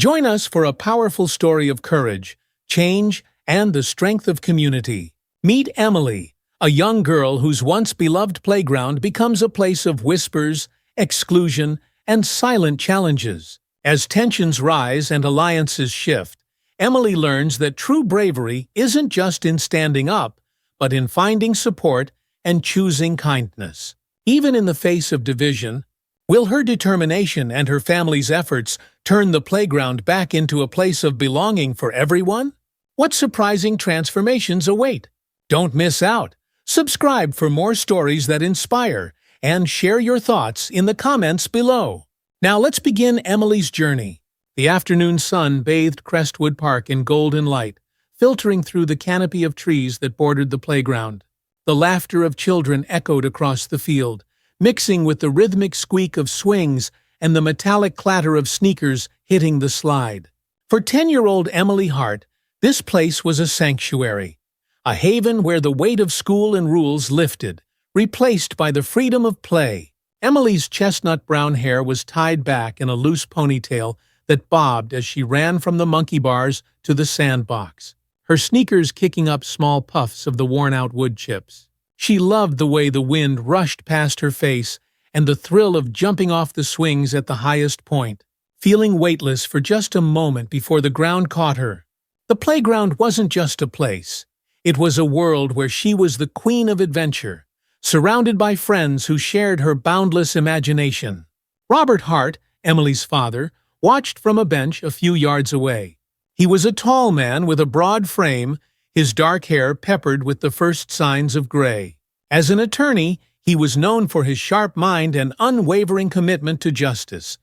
Join us for a powerful story of courage, change, and the strength of community. Meet Emily, a young girl whose once beloved playground becomes a place of whispers, exclusion, and silent challenges. As tensions rise and alliances shift, Emily learns that true bravery isn't just in standing up, but in finding support and choosing kindness. Even in the face of division, will her determination and her family's efforts turn the playground back into a place of belonging for everyone? What surprising transformations await? Don't miss out. Subscribe for more stories that inspire, and share your thoughts in the comments below. Now let's begin Emily's journey. The afternoon sun bathed Crestwood Park in golden light, filtering through the canopy of trees that bordered the playground. The laughter of children echoed across the field, mixing with the rhythmic squeak of swings and the metallic clatter of sneakers hitting the slide. For 10-year-old Emily Hart, this place was a sanctuary, a haven where the weight of school and rules lifted, replaced by the freedom of play. Emily's chestnut brown hair was tied back in a loose ponytail that bobbed as she ran from the monkey bars to the sandbox, her sneakers kicking up small puffs of the worn-out wood chips. She loved the way the wind rushed past her face and the thrill of jumping off the swings at the highest point, feeling weightless for just a moment before the ground caught her. The playground wasn't just a place. It was a world where she was the queen of adventure, surrounded by friends who shared her boundless imagination. Robert Hart, Emily's father, watched from a bench a few yards away. He was a tall man with a broad frame, his dark hair peppered with the first signs of gray. As an attorney, he was known for his sharp mind and unwavering commitment to justice.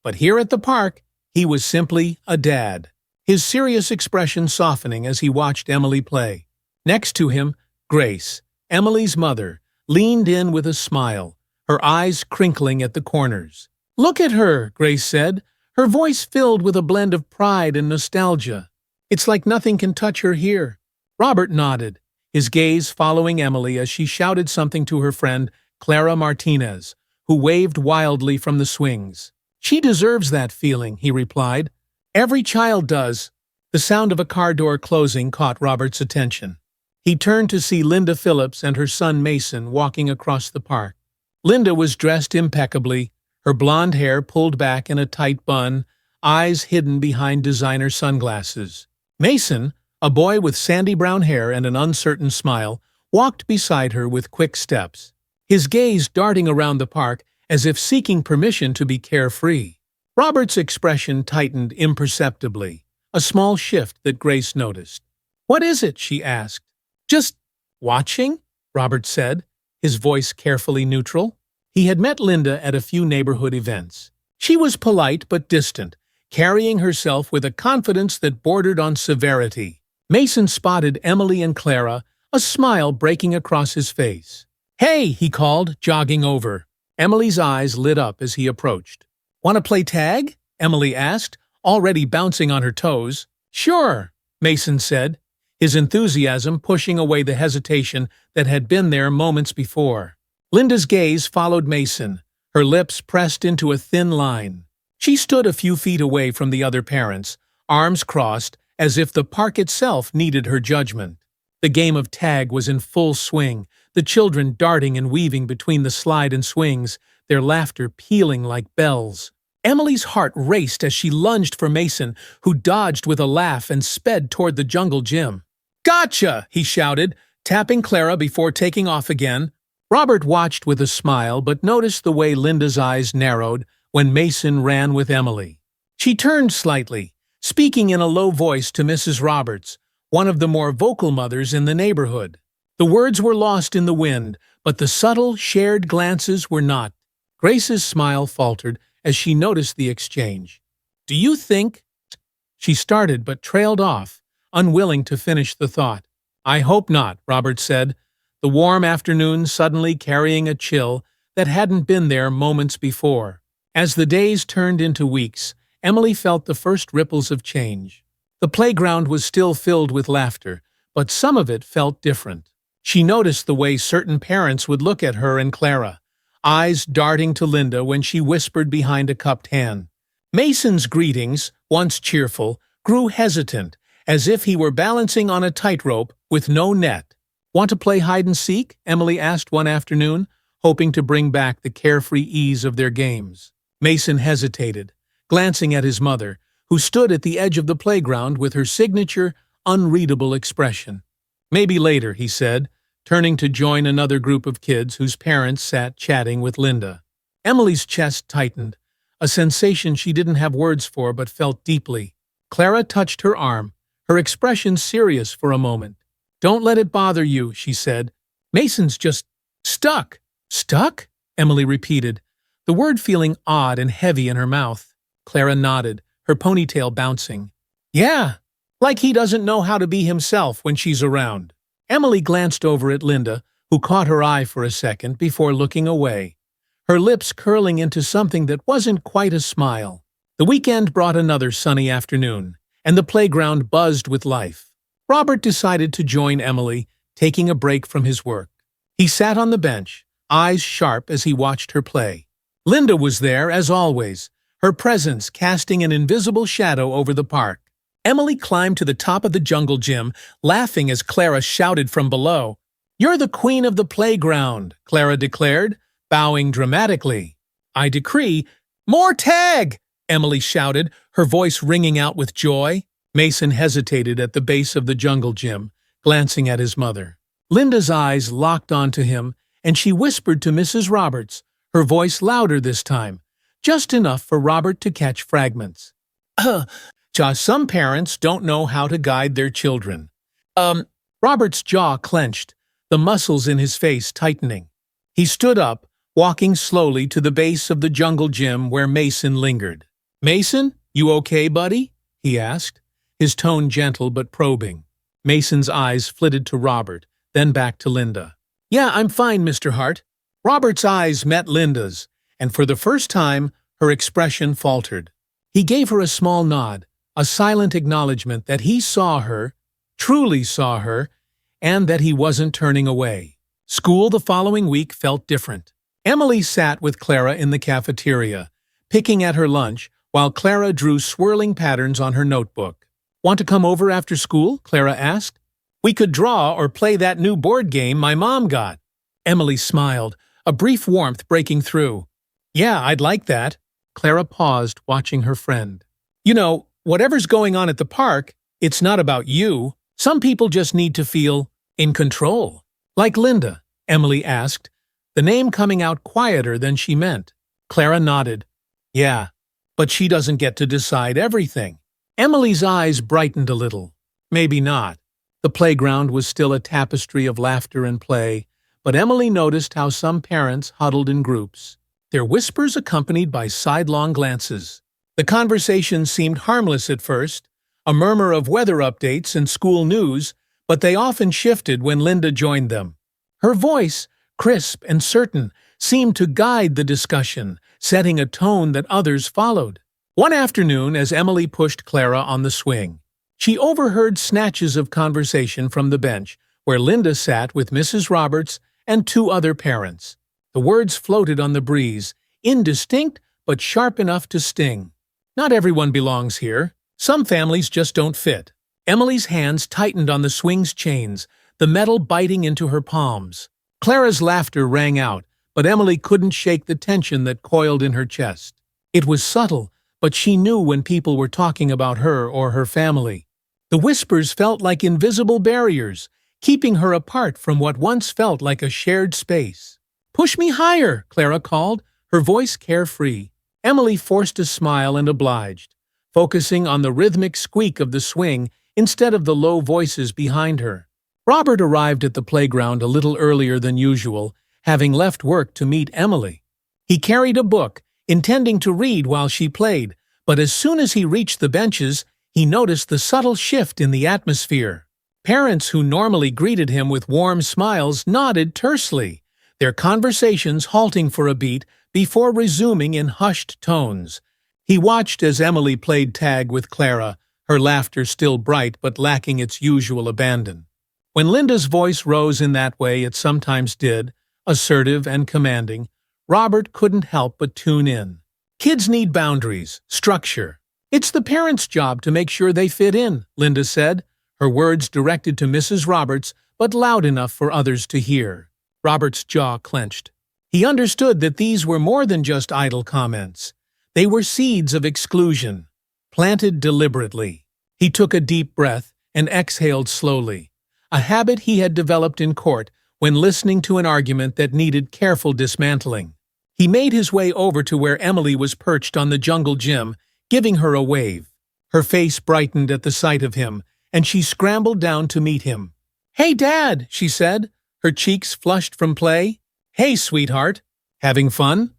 But here at the park, he was simply a dad, his serious expression softening as he watched Emily play. Next to him, Grace, Emily's mother, leaned in with a smile, her eyes crinkling at the corners. "Look at her," Grace said, her voice filled with a blend of pride and nostalgia. "It's like nothing can touch her here." Robert nodded, his gaze following Emily as she shouted something to her friend, Clara Martinez, who waved wildly from the swings. "She deserves that feeling," he replied. "Every child does." The sound of a car door closing caught Robert's attention. He turned to see Linda Phillips and her son Mason walking across the park. Linda was dressed impeccably, her blonde hair pulled back in a tight bun, eyes hidden behind designer sunglasses. Mason, a boy with sandy brown hair and an uncertain smile, walked beside her with quick steps, his gaze darting around the park as if seeking permission to be carefree. Robert's expression tightened imperceptibly, a small shift that Grace noticed. "What is it?" she asked. "Just watching," Robert said, his voice carefully neutral. He had met Linda at a few neighborhood events. She was polite but distant, carrying herself with a confidence that bordered on severity. Mason spotted Emily and Clara, a smile breaking across his face. "Hey," he called, jogging over. Emily's eyes lit up as he approached. "Want to play tag?" Emily asked, already bouncing on her toes. "Sure," Mason said, his enthusiasm pushing away the hesitation that had been there moments before. Linda's gaze followed Mason, her lips pressed into a thin line. She stood a few feet away from the other parents, arms crossed, as if the park itself needed her judgment. The game of tag was in full swing, the children darting and weaving between the slide and swings, their laughter pealing like bells. Emily's heart raced as she lunged for Mason, who dodged with a laugh and sped toward the jungle gym. "Gotcha!" he shouted, tapping Clara before taking off again. Robert watched with a smile but noticed the way Linda's eyes narrowed when Mason ran with Emily. She turned slightly, speaking in a low voice to Mrs. Roberts, one of the more vocal mothers in the neighborhood. The words were lost in the wind, but the subtle, shared glances were not. Grace's smile faltered as she noticed the exchange. "Do you think—" She started but trailed off, unwilling to finish the thought. "I hope not," Robert said, the warm afternoon suddenly carrying a chill that hadn't been there moments before. As the days turned into weeks, Emily felt the first ripples of change. The playground was still filled with laughter, but some of it felt different. She noticed the way certain parents would look at her and Clara, eyes darting to Linda when she whispered behind a cupped hand. Mason's greetings, once cheerful, grew hesitant, as if he were balancing on a tightrope with no net. "Want to play hide-and-seek?" Emily asked one afternoon, hoping to bring back the carefree ease of their games. Mason hesitated, glancing at his mother, who stood at the edge of the playground with her signature, unreadable expression. "Maybe later," he said, turning to join another group of kids whose parents sat chatting with Linda. Emily's chest tightened, a sensation she didn't have words for but felt deeply. Clara touched her arm, her expression serious for a moment. "Don't let it bother you," she said. "Mason's just stuck." "Stuck?" Emily repeated, the word feeling odd and heavy in her mouth. Clara nodded, her ponytail bouncing. "Yeah, like he doesn't know how to be himself when she's around." Emily glanced over at Linda, who caught her eye for a second before looking away, her lips curling into something that wasn't quite a smile. The weekend brought another sunny afternoon, and the playground buzzed with life. Robert decided to join Emily, taking a break from his work. He sat on the bench, eyes sharp as he watched her play. Linda was there, as always, her presence casting an invisible shadow over the park. Emily climbed to the top of the jungle gym, laughing as Clara shouted from below. "You're the queen of the playground," Clara declared, bowing dramatically. "I decree—" "More tag!" Emily shouted, her voice ringing out with joy. Mason hesitated at the base of the jungle gym, glancing at his mother. Linda's eyes locked onto him, and she whispered to Mrs. Roberts, her voice louder this time, just enough for Robert to catch fragments. Some parents don't know how to guide their children." Robert's jaw clenched, the muscles in his face tightening. He stood up, walking slowly to the base of the jungle gym where Mason lingered. "Mason, you okay, buddy?" he asked, his tone gentle but probing. Mason's eyes flitted to Robert, then back to Linda. "Yeah, I'm fine, Mr. Hart." Robert's eyes met Linda's, and for the first time, her expression faltered. He gave her a small nod, a silent acknowledgement that he saw her, truly saw her, and that he wasn't turning away. School the following week felt different. Emily sat with Clara in the cafeteria, picking at her lunch, while Clara drew swirling patterns on her notebook. "Want to come over after school?" Clara asked. "We could draw or play that new board game my mom got." Emily smiled, a brief warmth breaking through. "Yeah, I'd like that." Clara paused, watching her friend. "You know, whatever's going on at the park, it's not about you. Some people just need to feel in control." "Like Linda?" Emily asked, the name coming out quieter than she meant. Clara nodded. "Yeah, but she doesn't get to decide everything." Emily's eyes brightened a little. Maybe not. The playground was still a tapestry of laughter and play, but Emily noticed how some parents huddled in groups, their whispers accompanied by sidelong glances. The conversation seemed harmless at first, a murmur of weather updates and school news, but they often shifted when Linda joined them. Her voice, crisp and certain, seemed to guide the discussion, setting a tone that others followed. One afternoon, as Emily pushed Clara on the swing, she overheard snatches of conversation from the bench where Linda sat with Mrs. Roberts and two other parents. The words floated on the breeze, indistinct but sharp enough to sting. "Not everyone belongs here. Some families just don't fit." Emily's hands tightened on the swing's chains, the metal biting into her palms. Clara's laughter rang out, but Emily couldn't shake the tension that coiled in her chest. It was subtle, but she knew when people were talking about her or her family. The whispers felt like invisible barriers, keeping her apart from what once felt like a shared space. "Push me higher," Clara called, her voice carefree. Emily forced a smile and obliged, focusing on the rhythmic squeak of the swing instead of the low voices behind her. Robert arrived at the playground a little earlier than usual, having left work to meet Emily. He carried a book, intending to read while she played, but as soon as he reached the benches, he noticed the subtle shift in the atmosphere. Parents who normally greeted him with warm smiles nodded tersely, their conversations halting for a beat before resuming in hushed tones. He watched as Emily played tag with Clara, her laughter still bright but lacking its usual abandon. When Linda's voice rose in that way it sometimes did, assertive and commanding, Robert couldn't help but tune in. Kids need boundaries, structure. It's the parents' job to make sure they fit in, Linda said, her words directed to Mrs. Roberts, but loud enough for others to hear. Robert's jaw clenched. He understood that these were more than just idle comments. They were seeds of exclusion, planted deliberately. He took a deep breath and exhaled slowly, a habit he had developed in court when listening to an argument that needed careful dismantling. He made his way over to where Emily was perched on the jungle gym, giving her a wave. Her face brightened at the sight of him, and she scrambled down to meet him. "Hey, Dad," she said, her cheeks flushed from play. "Hey, sweetheart. Having fun?"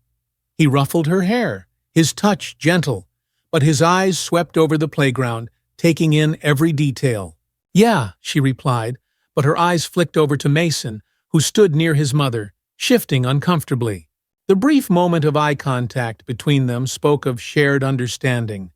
He ruffled her hair, his touch gentle, but his eyes swept over the playground, taking in every detail. "Yeah," she replied, but her eyes flicked over to Mason, who stood near his mother, shifting uncomfortably. The brief moment of eye contact between them spoke of shared understanding,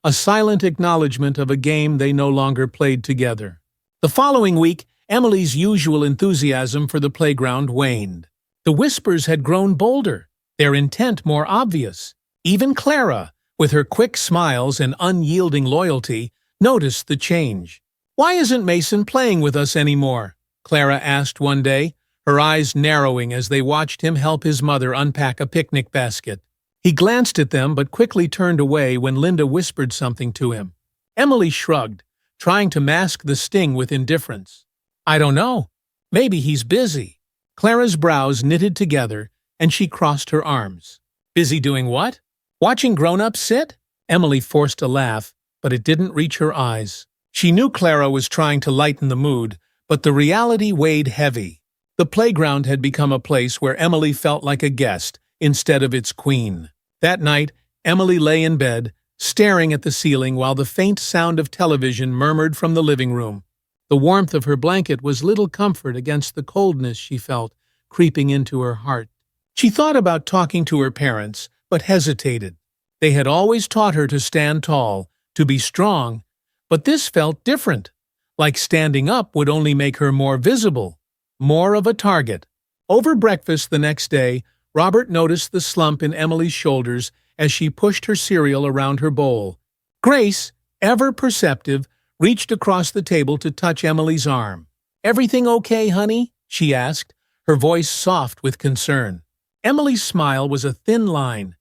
a silent acknowledgement of a game they no longer played together. The following week, Emily's usual enthusiasm for the playground waned. The whispers had grown bolder, their intent more obvious. Even Clara, with her quick smiles and unyielding loyalty, noticed the change. "Why isn't Mason playing with us anymore?" Clara asked one day, her eyes narrowing as they watched him help his mother unpack a picnic basket. He glanced at them but quickly turned away when Linda whispered something to him. Emily shrugged, trying to mask the sting with indifference. "I don't know. Maybe he's busy." Clara's brows knitted together, and she crossed her arms. "Busy doing what? Watching grown-ups sit?" Emily forced a laugh, but it didn't reach her eyes. She knew Clara was trying to lighten the mood, but the reality weighed heavy. The playground had become a place where Emily felt like a guest instead of its queen. That night, Emily lay in bed, staring at the ceiling while the faint sound of television murmured from the living room. The warmth of her blanket was little comfort against the coldness she felt creeping into her heart. She thought about talking to her parents, but hesitated. They had always taught her to stand tall, to be strong, but this felt different, like standing up would only make her more visible, more of a target. Over breakfast the next day, Robert noticed the slump in Emily's shoulders as she pushed her cereal around her bowl. Grace, ever perceptive, reached across the table to touch Emily's arm. "Everything okay, honey?" she asked, her voice soft with concern. Emily's smile was a thin line.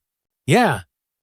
"Yeah,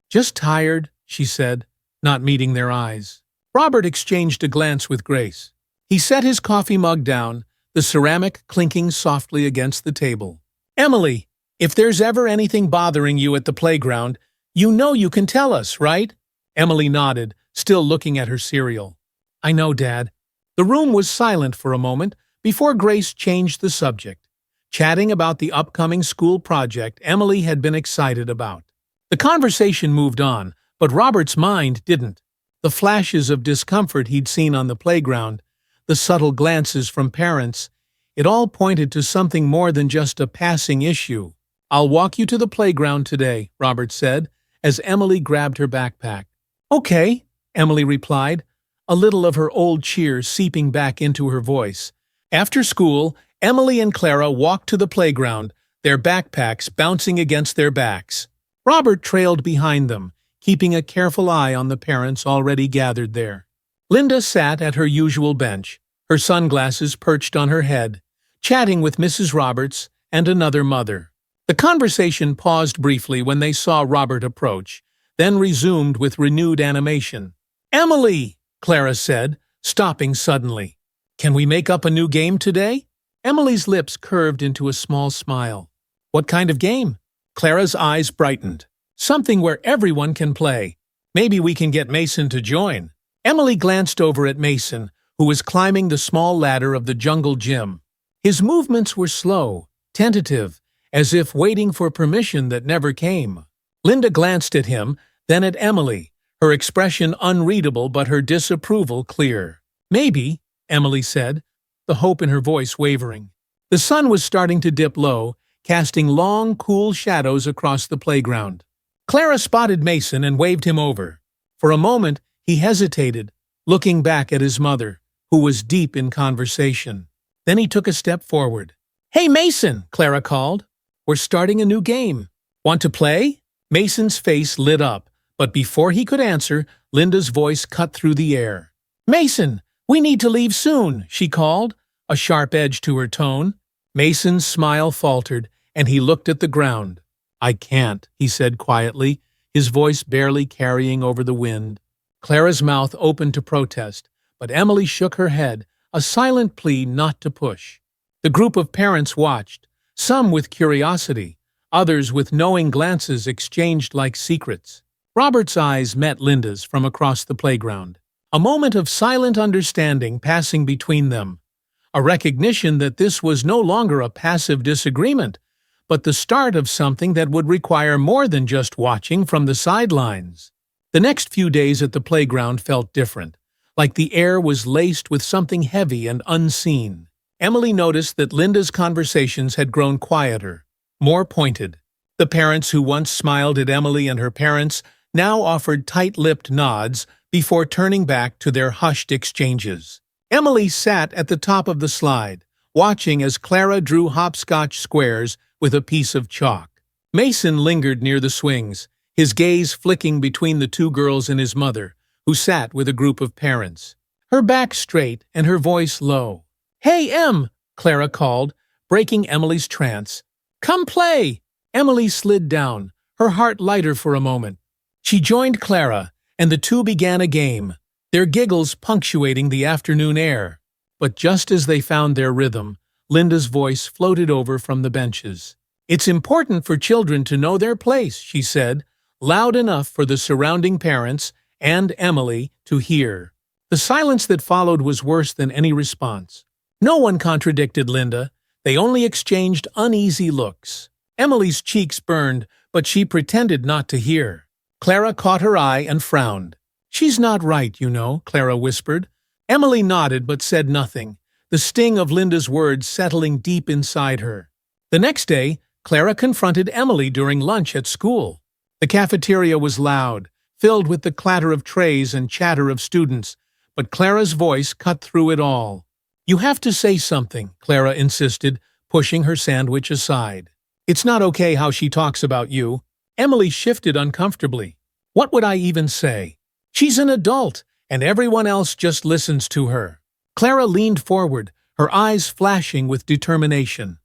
just tired," she said, not meeting their eyes. Robert exchanged a glance with Grace. He set his coffee mug down, the ceramic clinking softly against the table. "Emily, if there's ever anything bothering you at the playground, you know you can tell us, right?" Emily nodded, still looking at her cereal. "I know, Dad." The room was silent for a moment before Grace changed the subject, chatting about the upcoming school project Emily had been excited about. The conversation moved on, but Robert's mind didn't. The flashes of discomfort he'd seen on the playground, the subtle glances from parents, it all pointed to something more than just a passing issue. "I'll walk you to the playground today," Robert said, as Emily grabbed her backpack. "Okay," Emily replied, a little of her old cheer seeping back into her voice. After school, Emily and Clara walked to the playground, their backpacks bouncing against their backs. Robert trailed behind them, keeping a careful eye on the parents already gathered there. Linda sat at her usual bench, her sunglasses perched on her head, chatting with Mrs. Roberts and another mother. The conversation paused briefly when they saw Robert approach, then resumed with renewed animation. "Emily!" Clara said, stopping suddenly. "Can we make up a new game today?" Emily's lips curved into a small smile. "What kind of game?" Clara's eyes brightened. "Something where everyone can play. Maybe we can get Mason to join." Emily glanced over at Mason, who was climbing the small ladder of the jungle gym. His movements were slow, tentative, as if waiting for permission that never came. Linda glanced at him, then at Emily, her expression unreadable but her disapproval clear. "Maybe," Emily said, the hope in her voice wavering. The sun was starting to dip low, casting long, cool shadows across the playground. Clara spotted Mason and waved him over. For a moment, he hesitated, looking back at his mother, who was deep in conversation. Then he took a step forward. "Hey, Mason," Clara called. "We're starting a new game. Want to play?" Mason's face lit up, but before he could answer, Linda's voice cut through the air. "Mason, we need to leave soon," she called, a sharp edge to her tone. Mason's smile faltered, and he looked at the ground. "I can't," he said quietly, his voice barely carrying over the wind. Clara's mouth opened to protest, but Emily shook her head, a silent plea not to push. The group of parents watched, some with curiosity, others with knowing glances exchanged like secrets. Robert's eyes met Linda's from across the playground. A moment of silent understanding passing between them. A recognition that this was no longer a passive disagreement, but the start of something that would require more than just watching from the sidelines. The next few days at the playground felt different, like the air was laced with something heavy and unseen. Emily noticed that Linda's conversations had grown quieter, more pointed. The parents who once smiled at Emily and her parents now offered tight-lipped nods before turning back to their hushed exchanges. Emily sat at the top of the slide, watching as Clara drew hopscotch squares with a piece of chalk. Mason lingered near the swings, his gaze flicking between the two girls and his mother, who sat with a group of parents. Her back straight and her voice low. "Hey, Em!" Clara called, breaking Emily's trance. "Come play!" Emily slid down, her heart lighter for a moment. She joined Clara, and the two began a game, their giggles punctuating the afternoon air. But just as they found their rhythm, Linda's voice floated over from the benches. "It's important for children to know their place," she said, loud enough for the surrounding parents and Emily to hear. The silence that followed was worse than any response. No one contradicted Linda. They only exchanged uneasy looks. Emily's cheeks burned, but she pretended not to hear. Clara caught her eye and frowned. "She's not right, you know," Clara whispered. Emily nodded but said nothing, the sting of Linda's words settling deep inside her. The next day, Clara confronted Emily during lunch at school. The cafeteria was loud, filled with the clatter of trays and chatter of students, but Clara's voice cut through it all. "You have to say something," Clara insisted, pushing her sandwich aside. "It's not okay how she talks about you." Emily shifted uncomfortably. "What would I even say? She's an adult, and everyone else just listens to her." Clara leaned forward, her eyes flashing with determination.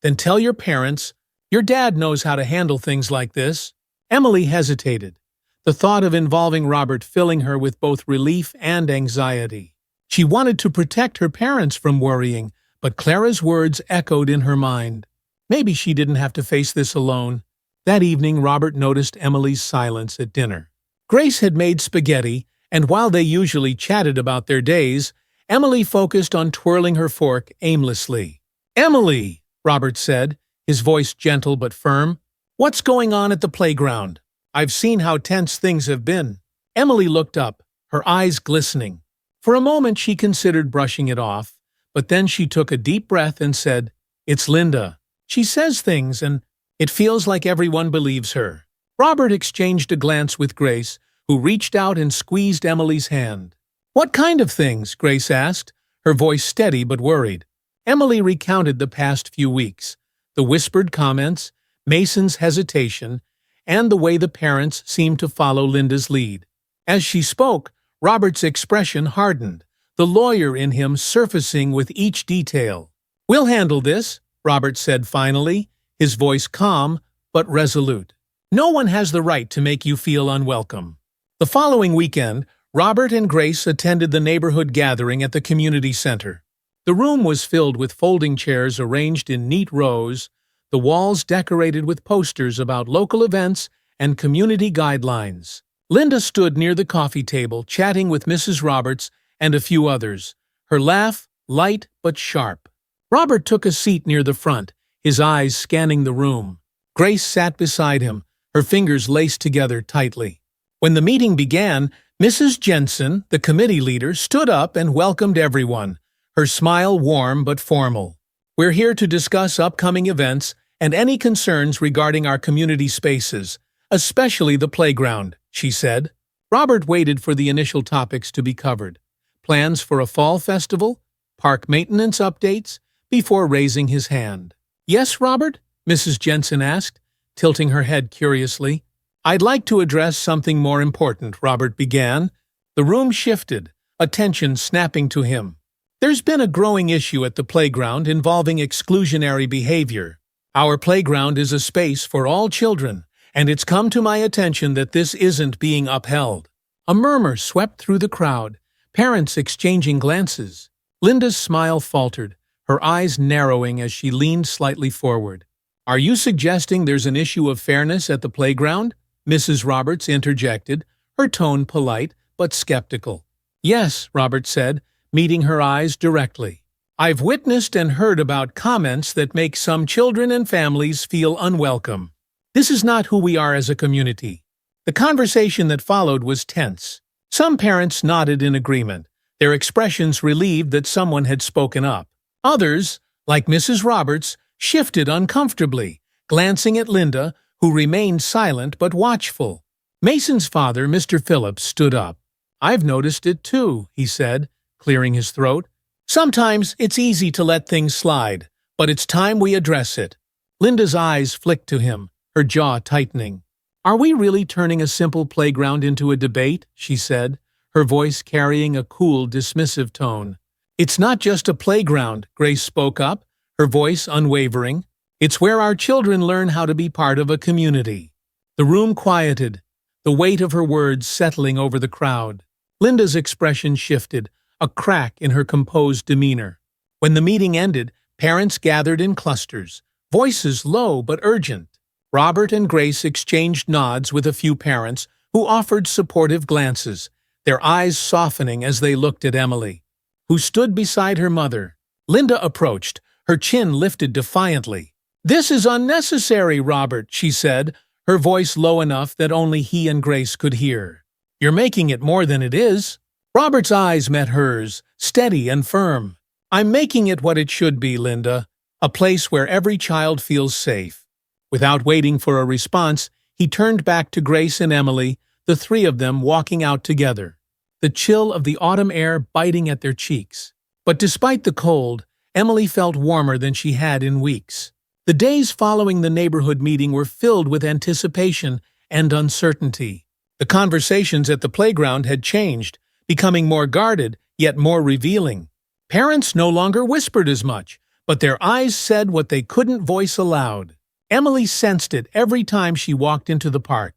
"Then tell your parents. Your dad knows how to handle things like this." Emily hesitated, the thought of involving Robert filling her with both relief and anxiety. She wanted to protect her parents from worrying, but Clara's words echoed in her mind. Maybe she didn't have to face this alone. That evening, Robert noticed Emily's silence at dinner. Grace had made spaghetti, and while they usually chatted about their days, Emily focused on twirling her fork aimlessly. "Emily," Robert said, his voice gentle but firm, "what's going on at the playground? I've seen how tense things have been." Emily looked up, her eyes glistening. For a moment she considered brushing it off, but then she took a deep breath and said, "It's Linda. She says things, and it feels like everyone believes her." Robert exchanged a glance with Grace, who reached out and squeezed Emily's hand. "What kind of things?" Grace asked, her voice steady but worried. Emily recounted the past few weeks, the whispered comments, Mason's hesitation, and the way the parents seemed to follow Linda's lead. As she spoke, Robert's expression hardened, the lawyer in him surfacing with each detail. "We'll handle this," Robert said finally, his voice calm but resolute. "No one has the right to make you feel unwelcome." The following weekend, Robert and Grace attended the neighborhood gathering at the community center. The room was filled with folding chairs arranged in neat rows, the walls decorated with posters about local events and community guidelines. Linda stood near the coffee table, chatting with Mrs. Roberts and a few others, her laugh light but sharp. Robert took a seat near the front, his eyes scanning the room. Grace sat beside him, her fingers laced together tightly. When the meeting began, Mrs. Jensen, the committee leader, stood up and welcomed everyone, her smile warm but formal. "We're here to discuss upcoming events and any concerns regarding our community spaces, especially the playground," she said. Robert waited for the initial topics to be covered. Plans for a fall festival, park maintenance updates, before raising his hand. "Yes, Robert?" Mrs. Jensen asked, tilting her head curiously. "I'd like to address something more important," Robert began. The room shifted, attention snapping to him. "There's been a growing issue at the playground involving exclusionary behavior. Our playground is a space for all children, and it's come to my attention that this isn't being upheld." A murmur swept through the crowd, parents exchanging glances. Linda's smile faltered, her eyes narrowing as she leaned slightly forward. "Are you suggesting there's an issue of fairness at the playground?" Mrs. Roberts interjected, her tone polite but skeptical. "Yes," Robert said, meeting her eyes directly. "I've witnessed and heard about comments that make some children and families feel unwelcome. This is not who we are as a community." The conversation that followed was tense. Some parents nodded in agreement, their expressions relieved that someone had spoken up. Others, like Mrs. Roberts, shifted uncomfortably, glancing at Linda, who remained silent but watchful. Mason's father, Mr. Phillips, stood up. "I've noticed it too," he said, clearing his throat. "Sometimes it's easy to let things slide, but it's time we address it." Linda's eyes flicked to him, her jaw tightening. "Are we really turning a simple playground into a debate?" she said, her voice carrying a cool, dismissive tone. "It's not just a playground," Grace spoke up, her voice unwavering. "It's where our children learn how to be part of a community." The room quieted, the weight of her words settling over the crowd. Linda's expression shifted, a crack in her composed demeanor. When the meeting ended, parents gathered in clusters, voices low but urgent. Robert and Grace exchanged nods with a few parents who offered supportive glances, their eyes softening as they looked at Emily, who stood beside her mother. Linda approached, her chin lifted defiantly. "This is unnecessary, Robert," she said, her voice low enough that only he and Grace could hear. "You're making it more than it is." Robert's eyes met hers, steady and firm. "I'm making it what it should be, Linda, a place where every child feels safe." Without waiting for a response, he turned back to Grace and Emily, the three of them walking out together, the chill of the autumn air biting at their cheeks. But despite the cold, Emily felt warmer than she had in weeks. The days following the neighborhood meeting were filled with anticipation and uncertainty. The conversations at the playground had changed, becoming more guarded, yet more revealing. Parents no longer whispered as much, but their eyes said what they couldn't voice aloud. Emily sensed it every time she walked into the park.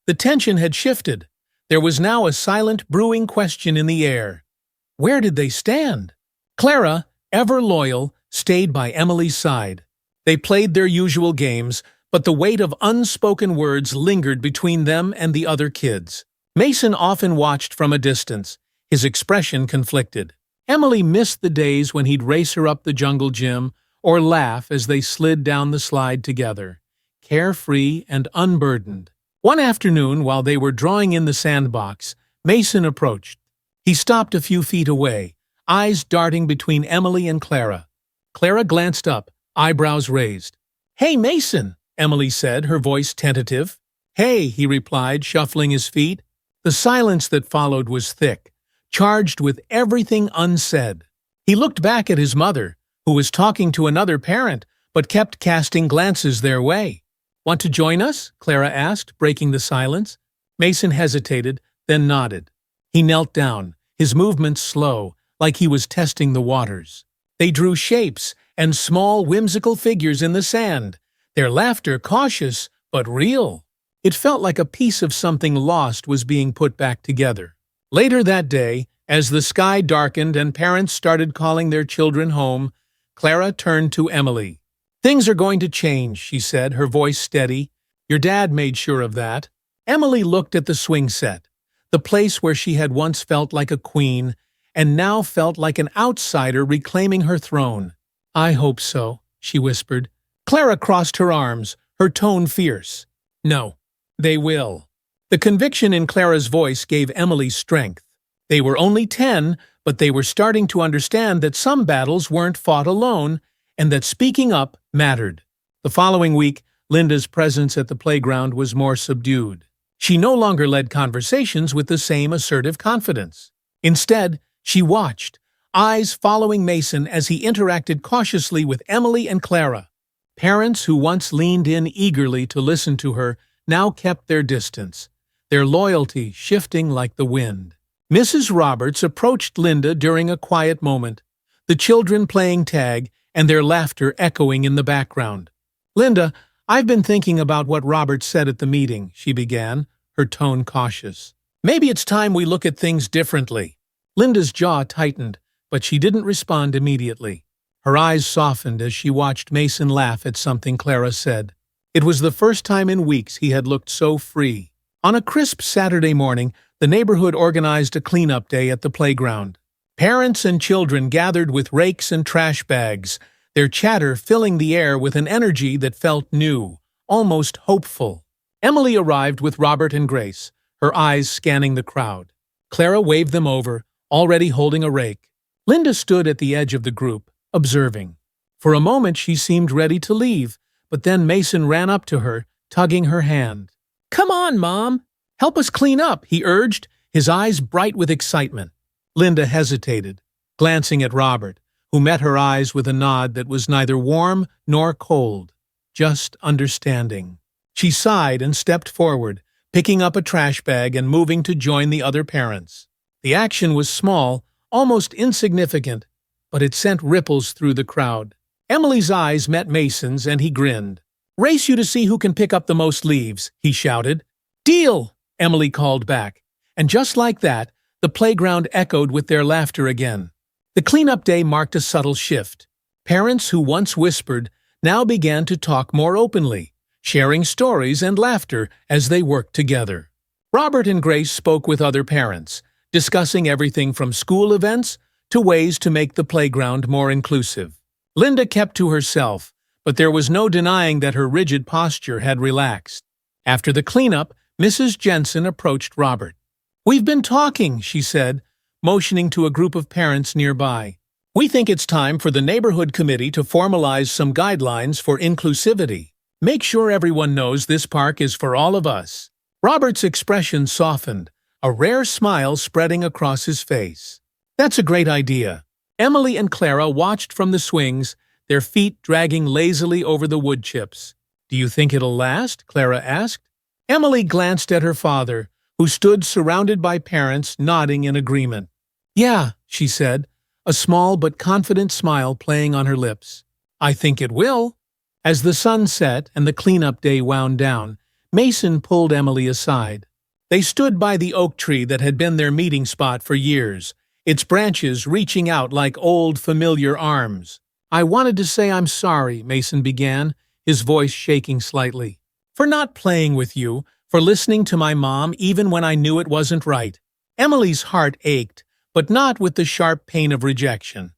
The tension had shifted. There was now a silent, brewing question in the air. Where did they stand? Clara, ever loyal, stayed by Emily's side. They played their usual games, but the weight of unspoken words lingered between them and the other kids. Mason often watched from a distance, his expression conflicted. Emily missed the days when he'd race her up the jungle gym or laugh as they slid down the slide together, carefree and unburdened. One afternoon, while they were drawing in the sandbox, Mason approached. He stopped a few feet away, eyes darting between Emily and Clara. Clara glanced up, eyebrows raised. "Hey, Mason," Emily said, her voice tentative. "Hey," he replied, shuffling his feet. The silence that followed was thick, charged with everything unsaid. He looked back at his mother, who was talking to another parent, but kept casting glances their way. "Want to join us?" Clara asked, breaking the silence. Mason hesitated, then nodded. He knelt down, his movements slow, like he was testing the waters. They drew shapes and small, whimsical figures in the sand, their laughter cautious but real. It felt like a piece of something lost was being put back together. Later that day, as the sky darkened and parents started calling their children home, Clara turned to Emily. "Things are going to change," she said, her voice steady. "Your dad made sure of that." Emily looked at the swing set, the place where she had once felt like a queen, and now felt like an outsider reclaiming her throne. "I hope so," she whispered. Clara crossed her arms, her tone fierce. "No, they will." The conviction in Clara's voice gave Emily strength. They were only 10, but they were starting to understand that some battles weren't fought alone, and that speaking up mattered. The following week, Linda's presence at the playground was more subdued. She no longer led conversations with the same assertive confidence. Instead, she watched, eyes following Mason as he interacted cautiously with Emily and Clara. Parents who once leaned in eagerly to listen to her now kept their distance, their loyalty shifting like the wind. Mrs. Roberts approached Linda during a quiet moment, the children playing tag and their laughter echoing in the background. "Linda, I've been thinking about what Robert said at the meeting," she began, her tone cautious. "Maybe it's time we look at things differently." Linda's jaw tightened, but she didn't respond immediately. Her eyes softened as she watched Mason laugh at something Clara said. It was the first time in weeks he had looked so free. On a crisp Saturday morning, the neighborhood organized a cleanup day at the playground. Parents and children gathered with rakes and trash bags, their chatter filling the air with an energy that felt new, almost hopeful. Emily arrived with Robert and Grace, her eyes scanning the crowd. Clara waved them over, already holding a rake. Linda stood at the edge of the group, observing. For a moment she seemed ready to leave, but then Mason ran up to her, tugging her hand. "Come on, Mom! Help us clean up," he urged, his eyes bright with excitement. Linda hesitated, glancing at Robert, who met her eyes with a nod that was neither warm nor cold, just understanding. She sighed and stepped forward, picking up a trash bag and moving to join the other parents. The action was small, almost insignificant, but it sent ripples through the crowd. Emily's eyes met Mason's and he grinned. "Race you to see who can pick up the most leaves," he shouted. "Deal!" Emily called back. And just like that, the playground echoed with their laughter again. The cleanup day marked a subtle shift. Parents who once whispered now began to talk more openly, sharing stories and laughter as they worked together. Robert and Grace spoke with other parents, discussing everything from school events to ways to make the playground more inclusive. Linda kept to herself, but there was no denying that her rigid posture had relaxed. After the cleanup, Mrs. Jensen approached Robert. "We've been talking," she said, motioning to a group of parents nearby. "We think it's time for the neighborhood committee to formalize some guidelines for inclusivity. Make sure everyone knows this park is for all of us." Robert's expression softened, a rare smile spreading across his face. "That's a great idea." Emily and Clara watched from the swings, their feet dragging lazily over the wood chips. "Do you think it'll last?" Clara asked. Emily glanced at her father, who stood surrounded by parents nodding in agreement. "Yeah," she said, a small but confident smile playing on her lips. "I think it will." As the sun set and the cleanup day wound down, Mason pulled Emily aside. They stood by the oak tree that had been their meeting spot for years, its branches reaching out like old, familiar arms. "I wanted to say I'm sorry," Mason began, his voice shaking slightly, "for not playing with you, for listening to my mom even when I knew it wasn't right." Emily's heart ached, but not with the sharp pain of rejection.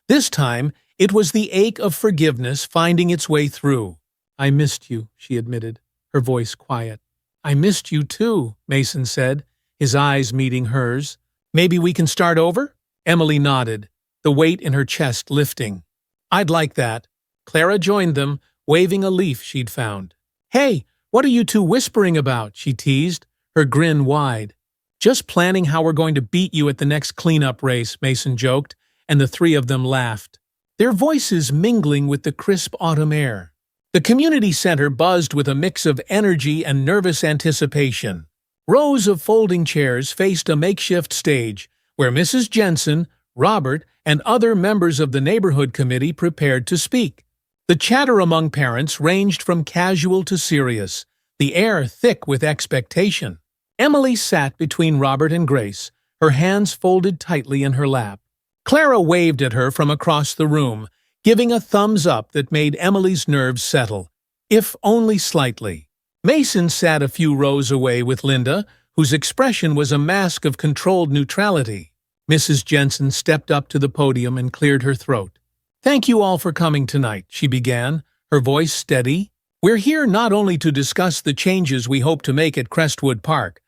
This time, it was the ache of forgiveness finding its way through. "I missed you," she admitted, her voice quiet. "I missed you too," Mason said, his eyes meeting hers. "Maybe we can start over?" Emily nodded, the weight in her chest lifting. "I'd like that." Clara joined them, waving a leaf she'd found. "Hey, what are you two whispering about?" she teased, her grin wide. "Just planning how we're going to beat you at the next cleanup race," Mason joked, and the three of them laughed, their voices mingling with the crisp autumn air. The community center buzzed with a mix of energy and nervous anticipation. Rows of folding chairs faced a makeshift stage, where Mrs. Jensen, Robert, and other members of the neighborhood committee prepared to speak. The chatter among parents ranged from casual to serious, the air thick with expectation. Emily sat between Robert and Grace, her hands folded tightly in her lap. Clara waved at her from across the room, giving a thumbs up that made Emily's nerves settle, if only slightly. Mason sat a few rows away with Linda, whose expression was a mask of controlled neutrality. Mrs. Jensen stepped up to the podium and cleared her throat. "Thank you all for coming tonight," she began, her voice steady. "We're here not only to discuss the changes we hope to make at Crestwood Park,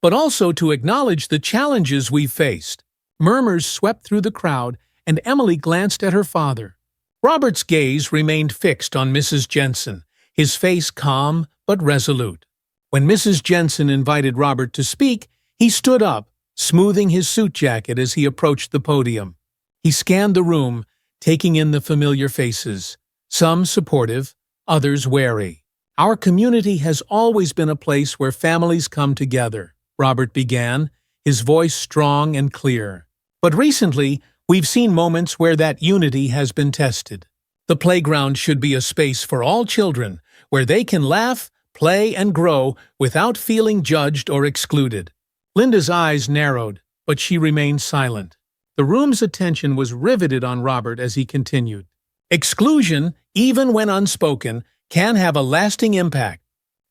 but also to acknowledge the challenges we've faced." Murmurs swept through the crowd, and Emily glanced at her father. Robert's gaze remained fixed on Mrs. Jensen, his face calm but resolute. When Mrs. Jensen invited Robert to speak, he stood up, smoothing his suit jacket as he approached the podium. He scanned the room, taking in the familiar faces, some supportive, others wary. Our community has always been a place where families come together, Robert began, his voice strong and clear. But recently, we've seen moments where that unity has been tested. The playground should be a space for all children, where they can laugh, play, and grow without feeling judged or excluded. Linda's eyes narrowed, but she remained silent. The room's attention was riveted on Robert as he continued. Exclusion, even when unspoken, can have a lasting impact.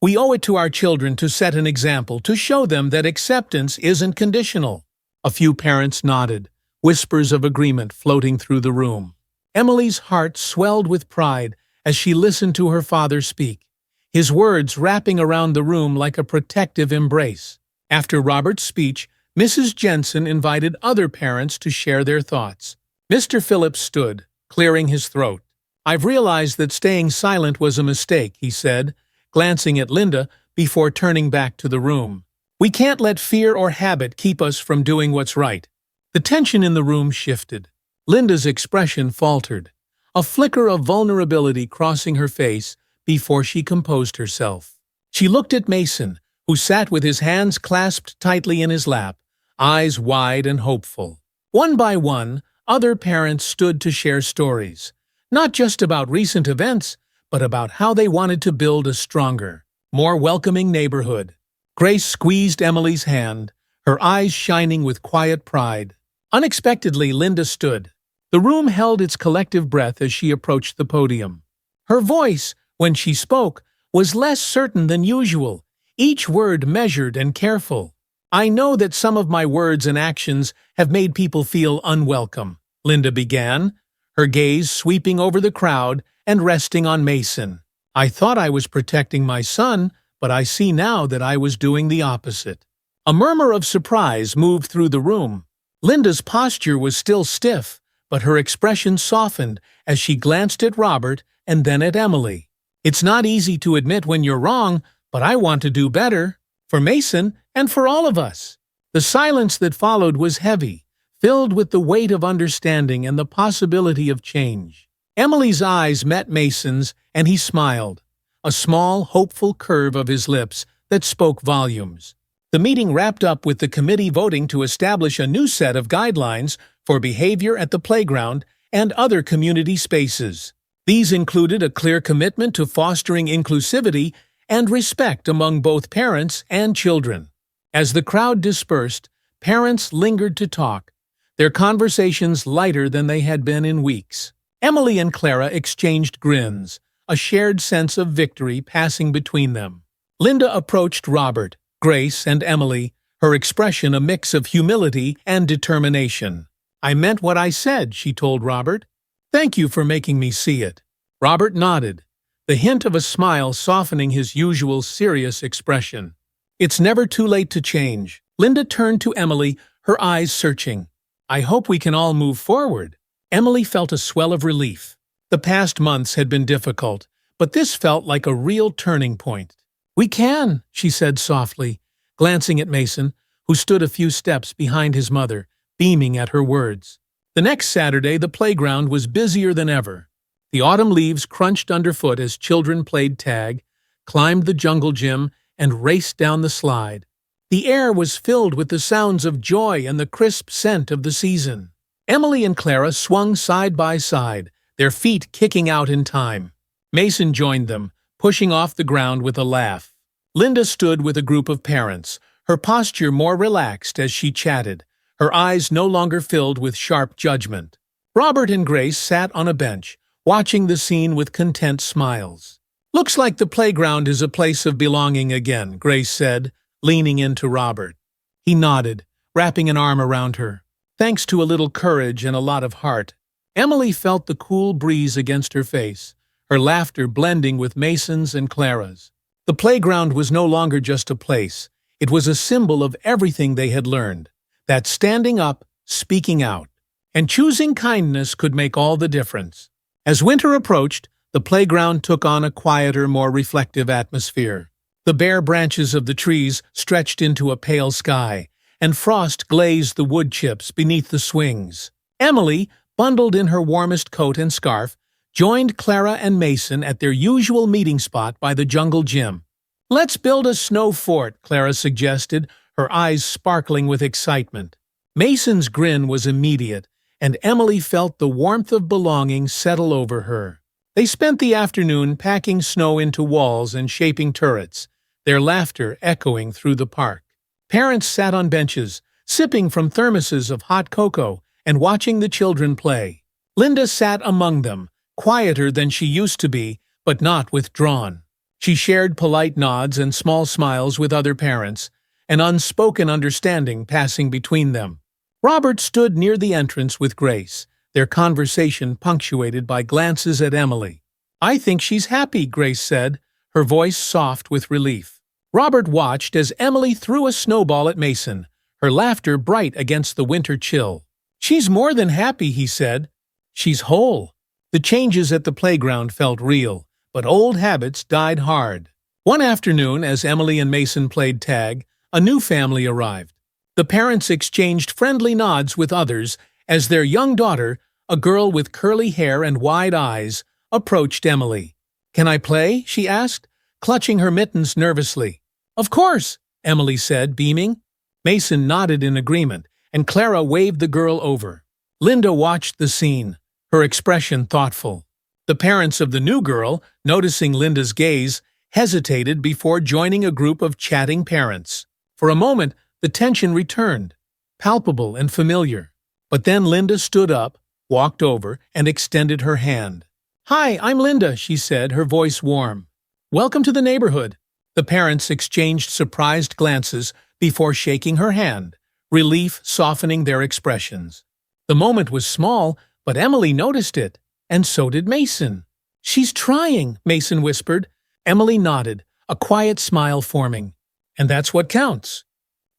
We owe it to our children to set an example, to show them that acceptance isn't conditional. A few parents nodded, whispers of agreement floating through the room. Emily's heart swelled with pride as she listened to her father speak, his words wrapping around the room like a protective embrace. After Robert's speech, Mrs. Jensen invited other parents to share their thoughts. Mr. Phillips stood, clearing his throat. "I've realized that staying silent was a mistake," he said, glancing at Linda before turning back to the room. "We can't let fear or habit keep us from doing what's right." The tension in the room shifted. Linda's expression faltered, a flicker of vulnerability crossing her face before she composed herself. She looked at Mason, who sat with his hands clasped tightly in his lap, eyes wide and hopeful. One by one, other parents stood to share stories, not just about recent events, but about how they wanted to build a stronger, more welcoming neighborhood. Grace squeezed Emily's hand, her eyes shining with quiet pride. Unexpectedly, Linda stood. The room held its collective breath as she approached the podium. Her voice, when she spoke, was less certain than usual, each word measured and careful. "I know that some of my words and actions have made people feel unwelcome," Linda began, her gaze sweeping over the crowd and resting on Mason. "I thought I was protecting my son, but I see now that I was doing the opposite." A murmur of surprise moved through the room. Linda's posture was still stiff, but her expression softened as she glanced at Robert and then at Emily. "It's not easy to admit when you're wrong, but I want to do better, for Mason and for all of us." The silence that followed was heavy, filled with the weight of understanding and the possibility of change. Emily's eyes met Mason's, and he smiled, a small, hopeful curve of his lips that spoke volumes. The meeting wrapped up with the committee voting to establish a new set of guidelines for behavior at the playground and other community spaces. These included a clear commitment to fostering inclusivity and respect among both parents and children. As the crowd dispersed, parents lingered to talk, their conversations lighter than they had been in weeks. Emily and Clara exchanged grins, a shared sense of victory passing between them. Linda approached Robert, Grace, and Emily, her expression a mix of humility and determination. "I meant what I said," she told Robert. "Thank you for making me see it." Robert nodded, the hint of a smile softening his usual serious expression. "It's never too late to change." Linda turned to Emily, her eyes searching. "I hope we can all move forward." Emily felt a swell of relief. The past months had been difficult, but this felt like a real turning point. "We can," she said softly, glancing at Mason, who stood a few steps behind his mother, beaming at her words. The next Saturday, the playground was busier than ever. The autumn leaves crunched underfoot as children played tag, climbed the jungle gym, and raced down the slide. The air was filled with the sounds of joy and the crisp scent of the season. Emily and Clara swung side by side, their feet kicking out in time. Mason joined them, pushing off the ground with a laugh. Linda stood with a group of parents, her posture more relaxed as she chatted, her eyes no longer filled with sharp judgment. Robert and Grace sat on a bench, watching the scene with content smiles. "Looks like the playground is a place of belonging again," Grace said, leaning into Robert. He nodded, wrapping an arm around her. "Thanks to a little courage and a lot of heart." Emily felt the cool breeze against her face, her laughter blending with Mason's and Clara's. The playground was no longer just a place. It was a symbol of everything they had learned, that standing up, speaking out, and choosing kindness could make all the difference. As winter approached, the playground took on a quieter, more reflective atmosphere. The bare branches of the trees stretched into a pale sky, and frost glazed the wood chips beneath the swings. Emily, bundled in her warmest coat and scarf, joined Clara and Mason at their usual meeting spot by the jungle gym. "Let's build a snow fort," Clara suggested, her eyes sparkling with excitement. Mason's grin was immediate, and Emily felt the warmth of belonging settle over her. They spent the afternoon packing snow into walls and shaping turrets, their laughter echoing through the park. Parents sat on benches, sipping from thermoses of hot cocoa and watching the children play. Linda sat among them, quieter than she used to be, but not withdrawn. She shared polite nods and small smiles with other parents, an unspoken understanding passing between them. Robert stood near the entrance with Grace, their conversation punctuated by glances at Emily. "I think she's happy," Grace said, her voice soft with relief. Robert watched as Emily threw a snowball at Mason, her laughter bright against the winter chill. "She's more than happy," he said. "She's whole." The changes at the playground felt real, but old habits died hard. One afternoon, as Emily and Mason played tag, a new family arrived. The parents exchanged friendly nods with others as their young daughter, a girl with curly hair and wide eyes, approached Emily. "Can I play?" she asked, clutching her mittens nervously. "Of course," Emily said, beaming. Mason nodded in agreement, and Clara waved the girl over. Linda watched the scene, her expression thoughtful. The parents of the new girl, noticing Linda's gaze, hesitated before joining a group of chatting parents. For a moment, the tension returned, palpable and familiar. But then Linda stood up, walked over, and extended her hand. "Hi, I'm Linda," she said, her voice warm. "Welcome to the neighborhood." The parents exchanged surprised glances before shaking her hand, relief softening their expressions. The moment was small, but Emily noticed it, and so did Mason. "She's trying," Mason whispered. Emily nodded, a quiet smile forming. "And that's what counts."